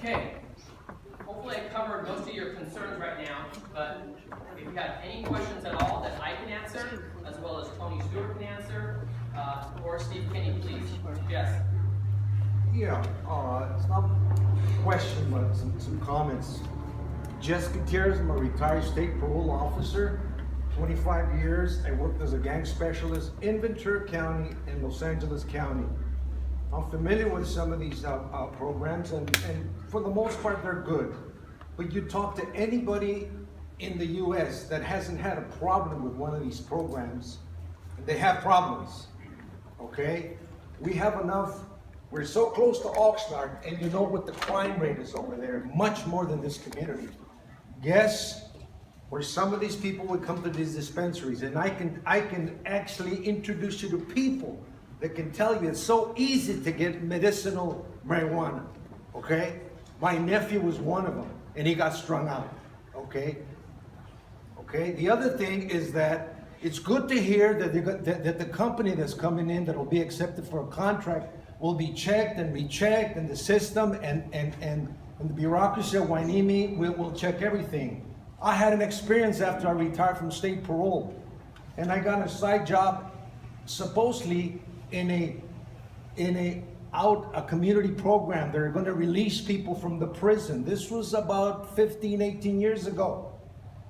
Okay, hopefully I covered most of your concerns right now, but if you have any questions at all that I can answer, as well as Tony Stewart can answer, or Steve Kinney, please. Yes. Yeah, it's not a question, but some comments. Jess Gutierrez, I'm a retired state parole officer, 25 years. I worked as a gang specialist in Ventura County and Los Angeles County. I'm familiar with some of these programs, and for the most part, they're good. But you talk to anybody in the US that hasn't had a problem with one of these programs, and they have problems, okay? We have enough. We're so close to Oxnard, and you know what the crime rate is over there, much more than this community. Guess where some of these people would come to these dispensaries, and I can actually introduce you to people that can tell you it's so easy to get medicinal marijuana, okay? My nephew was one of them, and he got strung out, okay? Okay, the other thing is that it's good to hear that the company that's coming in that will be accepted for a contract will be checked and rechecked, and the system and the bureaucracy of Wainimi will check everything. I had an experience after I retired from state parole, and I got a side job supposedly in a community program. They're going to release people from the prison. This was about 15, 18 years ago.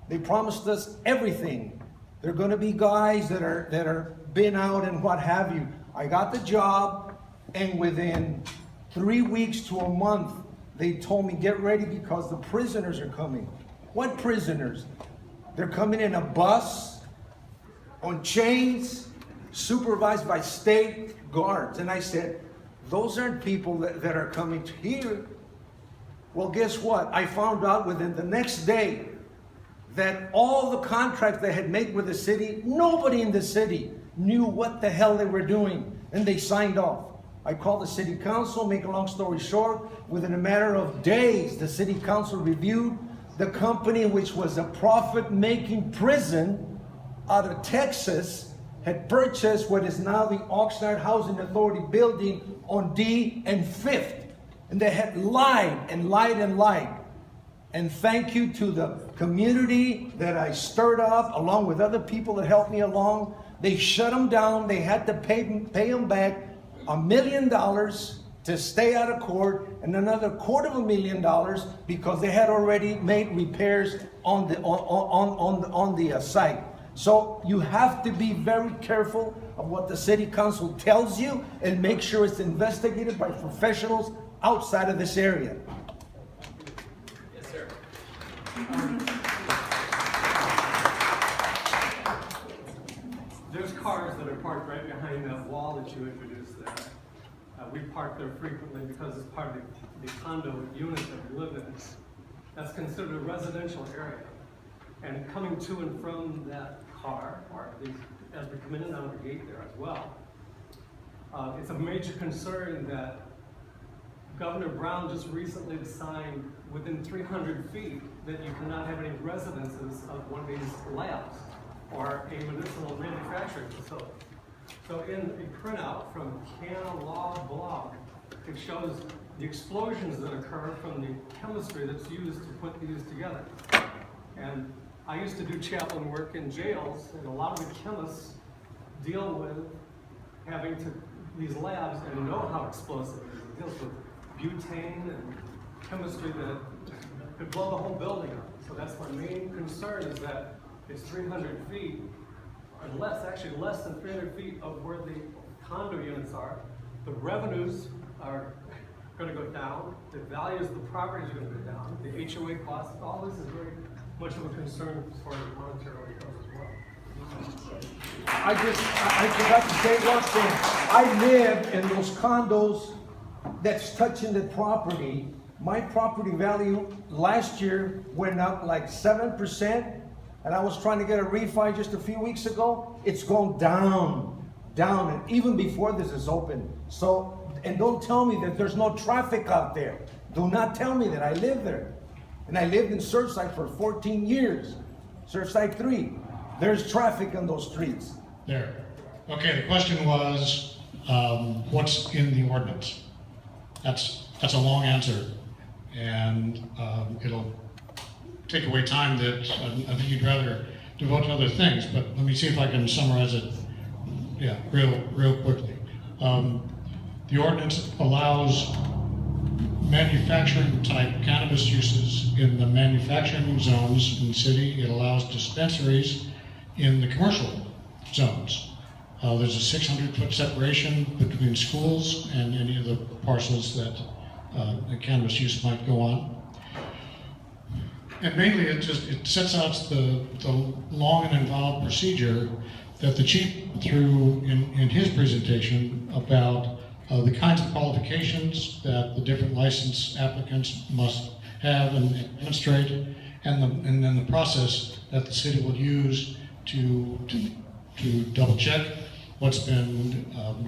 They promised us everything. They're going to be guys that are been out and what have you. I got the job, and within 3 weeks to a month, they told me, get ready because the prisoners are coming. What prisoners? They're coming in a bus, on chains, supervised by state guards. And I said, those aren't people that are coming to here. Well, guess what? I found out within the next day that all the contracts they had made with the city, nobody in the city knew what the hell they were doing, and they signed off. I called the city council, make a long story short, within a matter of days, the city council reviewed the company, which was a profit-making prison out of Texas, had purchased what is now the Oxnard Housing Authority building on D and 5th. And they had lied and lied and lied. And thank you to the community that I stirred up, along with other people that helped me along. They shut them down. They had to pay them back $1 million to stay out of court, and another $250,000 because they had already made repairs on the site. So you have to be very careful of what the city council tells you and make sure it's investigated by professionals outside of this area. Yes, sir. There's cars that are parked right behind that wall that you introduced there. We park there frequently because it's part of the condo unit that we live in. That's considered a residential area. And coming to and from that car, or as we come in and out of the gate there as well, it's a major concern that Governor Brown just recently signed within 300 feet that you cannot have any residences of one of these labs or a medicinal manufacturing facility. So in a printout from Can Law Blog, it shows the explosions that occur from the chemistry that's used to put these together. And I used to do chaplain work in jails, and a lot of the chemists deal with having these labs and know how explosive it is. It deals with butane and chemistry that could blow the whole building up. So that's my main concern, is that it's 300 feet, or actually less than 300 feet of where the condo units are. The revenues are going to go down. The values of the properties are going to go down. The HOA costs, all this is very much of a concern as far as monetarily goes as well. I forgot to say one thing. I live in those condos that's touching the property. My property value last year went up like 7%. And I was trying to get a refi just a few weeks ago. It's gone down, and even before this is open. So, and don't tell me that there's no traffic out there. Do not tell me that. I live there. And I lived in Surfside for 14 years. Surfside 3. There's traffic on those streets. There. Okay, the question was, what's in the ordinance? That's a long answer. and it'll take away time that I think you'd rather devote to other things, but let me see if I can summarize it, real quickly. The ordinance allows manufacturing type cannabis uses in the manufacturing zones in the city. It allows dispensaries in the commercial zones. There's a 600-foot separation between schools and any of the parcels that the cannabis use might go on. And mainly it sets out the long and involved procedure that the chief went through in his presentation about the kinds of qualifications that the different license applicants must have and demonstrate, and then the process that the city will use to double check what's been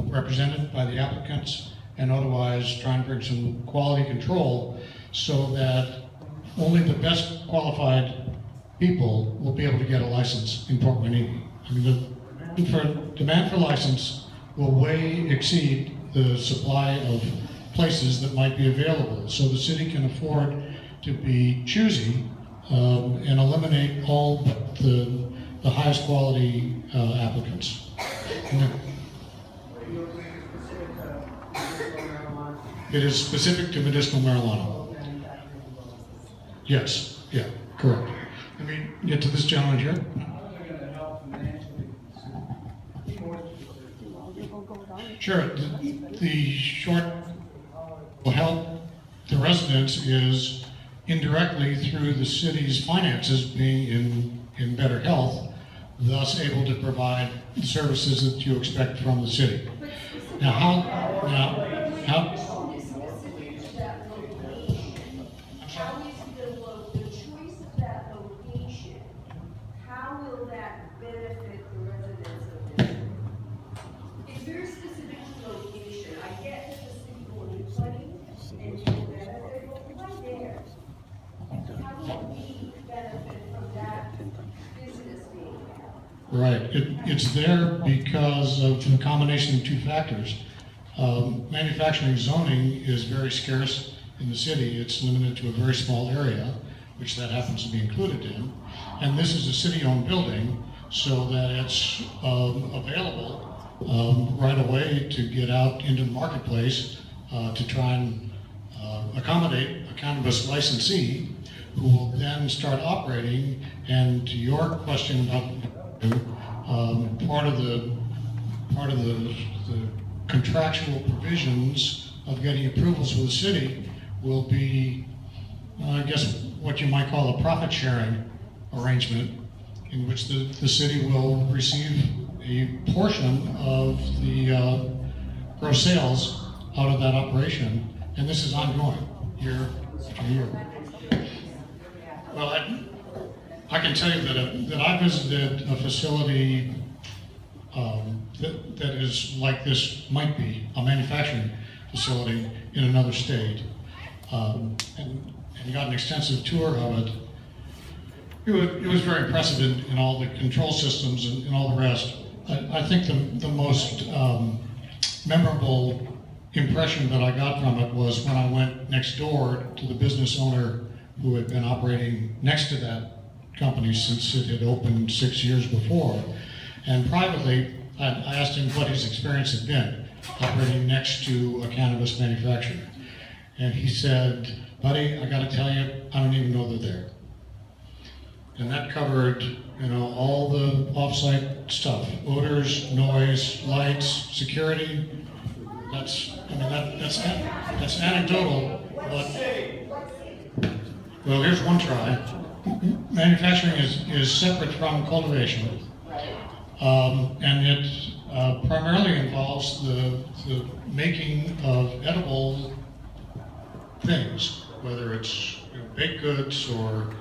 represented by the applicants, and otherwise try and bring some quality control so that only the best qualified people will be able to get a license in Port Manini. I mean, the demand for license will way exceed the supply of places that might be available. So the city can afford to be choosy and eliminate all but the highest quality applicants. It is specific to medicinal marijuana. Yes, yeah, correct. Let me get to this gentleman here. Sure, the short will help the residents is indirectly through the city's finances being in better health, thus able to provide the services that you expect from the city. Now, how The choice of that location, how will that benefit the residents of this? It's very specific to location. I get that the city will need money and will benefit, but why there? How will we benefit from that business being there? Right, it's there because of the combination of two factors. Manufacturing zoning is very scarce in the city. It's limited to a very small area, which that happens to be included in. And this is a city-owned building, so that it's available right away to get out into the marketplace to try and accommodate a cannabis licensee who will then start operating. And to your question about part of the contractual provisions of getting approvals for the city will be, I guess, what you might call a profit sharing arrangement, in which the city will receive a portion of the gross sales out of that operation, and this is ongoing year after year. Well, I can tell you that I visited a facility that is like this, might be a manufacturing facility in another state, and got an extensive tour of it. It was very impressive in all the control systems and all the rest. I think the most memorable impression that I got from it was when I went next door to the business owner who had been operating next to that company since it had opened 6 years before. And privately, I asked him what his experience had been operating next to a cannabis manufacturer. And he said, "Buddy, I gotta tell you, I don't even know they're there." And that covered, all the off-site stuff: odors, noise, lights, security. That's anecdotal, but well, here's one try. Manufacturing is separate from cultivation, and it primarily involves the making of edible things, whether it's baked goods or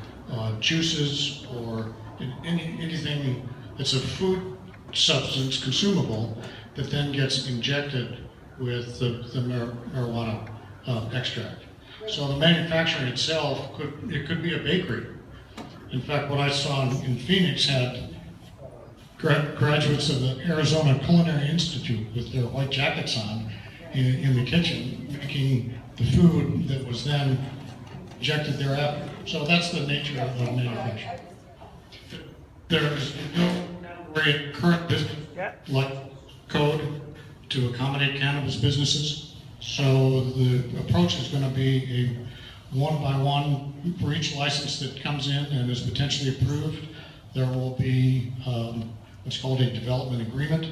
juices or anything that's a food substance, consumable, that then gets injected with the marijuana extract. So the manufacturing itself could be a bakery. In fact, what I saw in Phoenix had graduates of the Arizona Culinary Institute with their white jackets on in the kitchen, making the food that was then rejected thereafter. So that's the nature of manufacturing. There is no category current business like code to accommodate cannabis businesses. So the approach is going to be a one-by-one for each license that comes in and is potentially approved. There will be what's called a development agreement,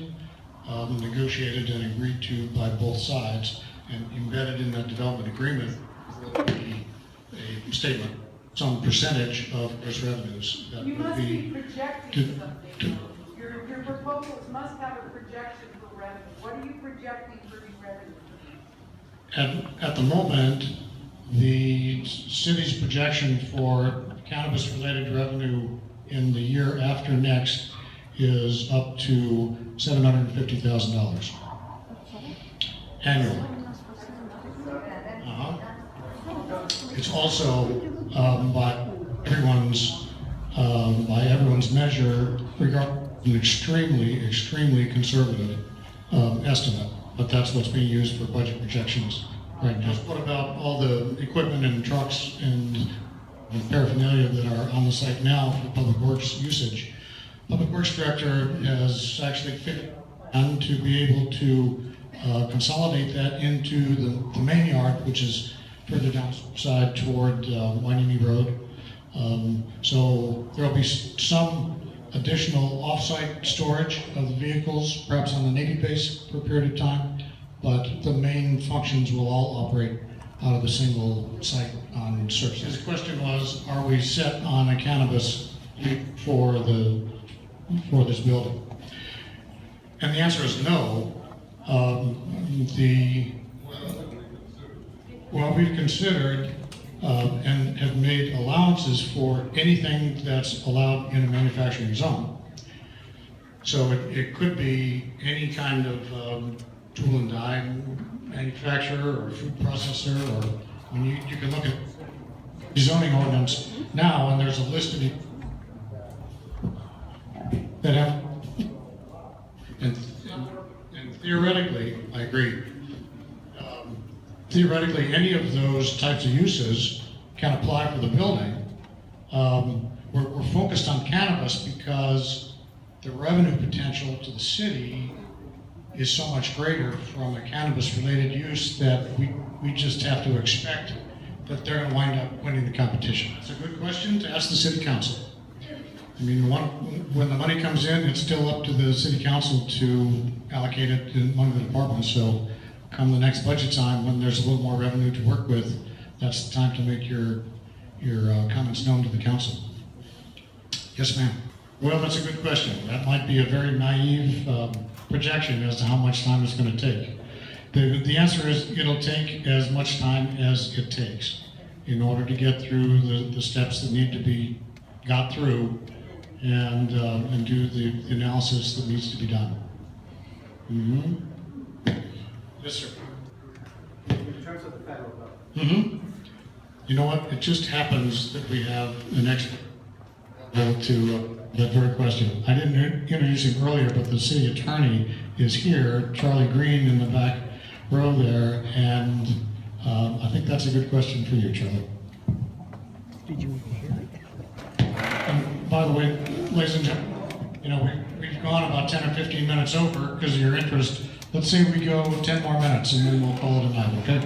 negotiated and agreed to by both sides, and embedded in that development agreement will be a statement, some percentage of gross revenues that You will must be be projecting something. Your proposals must have a projection for revenue. What are you projecting for your revenue? At the moment, the city's projection for cannabis-related revenue in the year after next is up to $750,000 annually. It's also by everyone's measure, an extremely conservative estimate. But that's what's being used for budget projections right now. What about all the equipment and trucks and paraphernalia that are on the site now for public works usage? Public Works Director has actually figured out to be able to consolidate that into the main yard, which is further downside toward Wainini Road. So there'll be some additional off-site storage of the vehicles, perhaps on the Navy base for a period of time, but the main functions will all operate out of a single site on surface. His question was, are we set on a cannabis for this building? And the answer is no. Well, we've considered and have made allowances for anything that's allowed in a manufacturing zone. So it could be any kind of tool and die manufacturer or food processor, or I mean, you can look at the zoning ordinance now, and there's a list of that have, and theoretically, I agree. Theoretically, any of those types of uses can apply for the building. We're focused on cannabis because the revenue potential to the city is so much greater from a cannabis-related use that we just have to expect that they're going to wind up winning the competition. It's a good question to ask the city council. I mean, when the money comes in, it's still up to the city council to allocate it among the departments. So come the next budget time, when there's a little more revenue to work with, that's the time to make your comments known to the council. Yes, ma'am. Well, that's a good question. That might be a very naive projection as to how much time it's going to take. The answer is it'll take as much time as it takes in order to get through the steps that need to be got through and do the analysis that needs to be done. Mm-hmm. Yes, sir. In terms of the federal government. Mm-hmm. You know what? It just happens that we have an expert to that very question. I didn't introduce him earlier, but the city attorney is here, Charlie Green, in the back row there, and I think that's a good question for you, Charlie. Did you hear it? And by the way, ladies and gentlemen, you know, we've gone about 10 or 15 minutes over because of your interest. Let's say we go 10 more minutes and then we'll call it a night, okay?